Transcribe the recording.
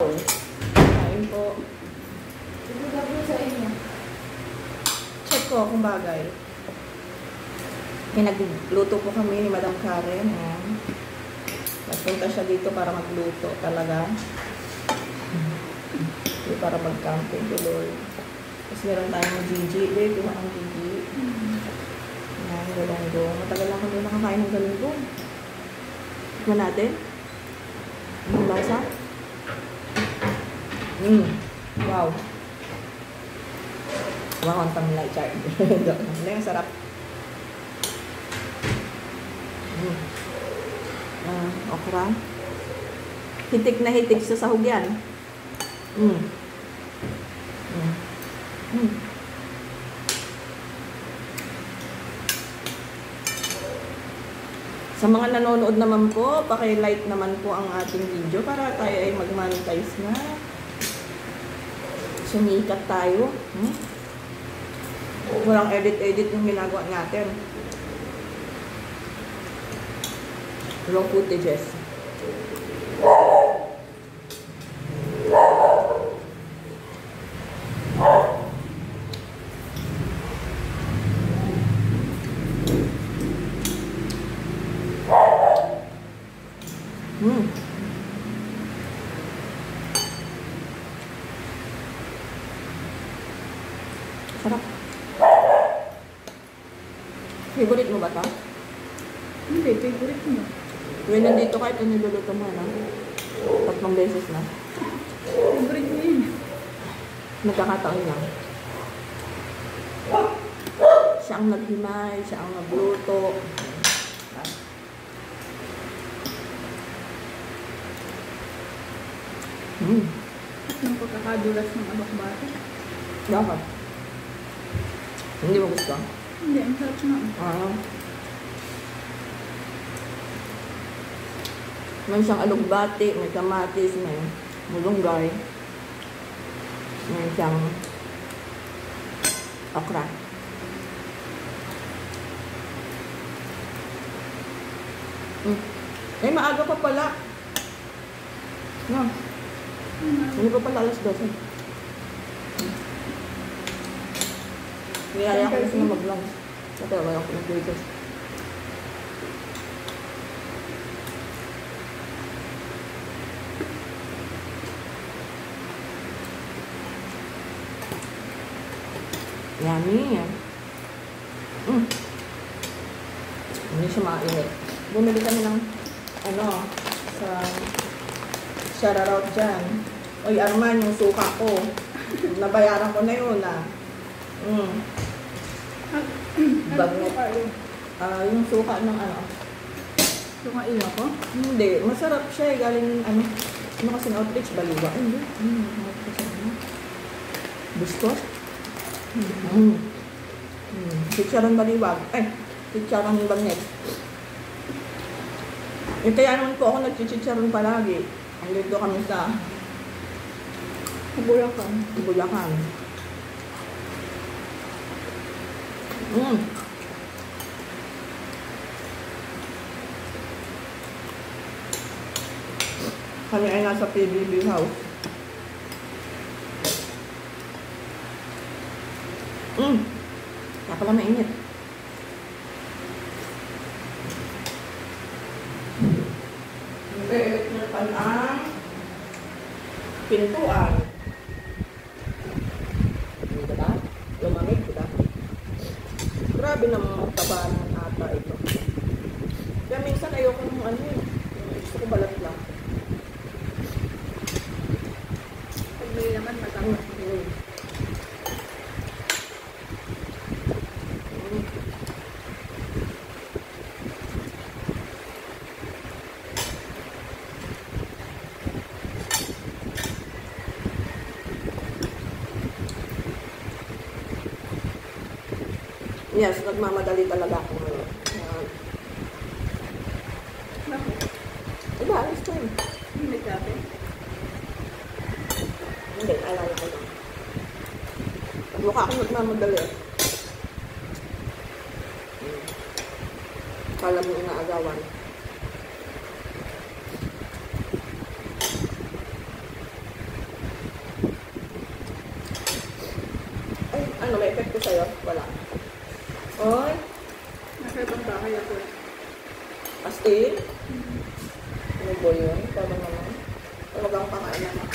Kain po. Ito sa inyo. Check ko kung bagay. Nagluto po kami ni Madam Karen. Nagpunta siya dito para magluto talaga. Para mag-camping to Lord. Tapos meron tayong Gigi. Wait, yung ang Gigi. Yan, galunggong. Matagal lang kami nakakain ng galunggong. Tignan natin. Anong lasa? Wow. Wow, ang tamlay, char. Ang sarap. Okra. Hitik na hitik sa sahog yan. Sa mga nanonood naman po, paki-like naman po ang ating video para tayo ay mag-monetize na. Sumikat tayo. Walang edit-edit yung ginagawa natin. Raw footages. Sarap. Favorite mo ba ito? Hindi, favorite mo. When nandito ka, ito niluluto mo, no? 3 beses na. Favorite mo yun. Nagkakataon lang. Siya ang naghimay, siya ang nagluto. At ng pagkakadulas ng abak-bata. Dapat. Hindi mo gusto? Hindi, ang sarap nga. May siyang alugbati, may kamatis, may mulunggay. May siyang okra. Eh, maaga pa pala. No. Hindi pa pala alas 12. Niyaya ko kasi na mag-lunch. Kasi wala ko nag-breakfast. Yummy. Hindi siya mainit. Bumili kami ng sa Shararout dyan. Oy, Arman, yung suka ko. Nabayaran ko na yun, Bagnet. Yung suka ng Suka iyo ko? Hindi, masarap siya galing kasi ng outreach, baliwa. Hindi. Bustos? Chicharon baliwag. Chicharon bagnet. Kaya naman po ako nagchichicharon palagi. Ang dito kami sa Bulacan. Kami ay nasa PBB house. Kaya pala mainit. Ang pintuan. Diba? Lumamig, diba? Grabe namang taba ng ata ito. Kaya minsan ayoko ng gusto ko balat lang. Pag may naman matapos. Yes, nagmamadali talaga ako ngayon. Diba, alas ko yun. Hindi sabi. Hindi, alala ko lang. Pag mukha ako nagmamadali. Kala mo inaagawan. Ano, may epekto sa'yo? Wala. Oy, Nasa ibang bahay ako eh. astin. Ano ba yun? Parang naman. Talagang kakain naman.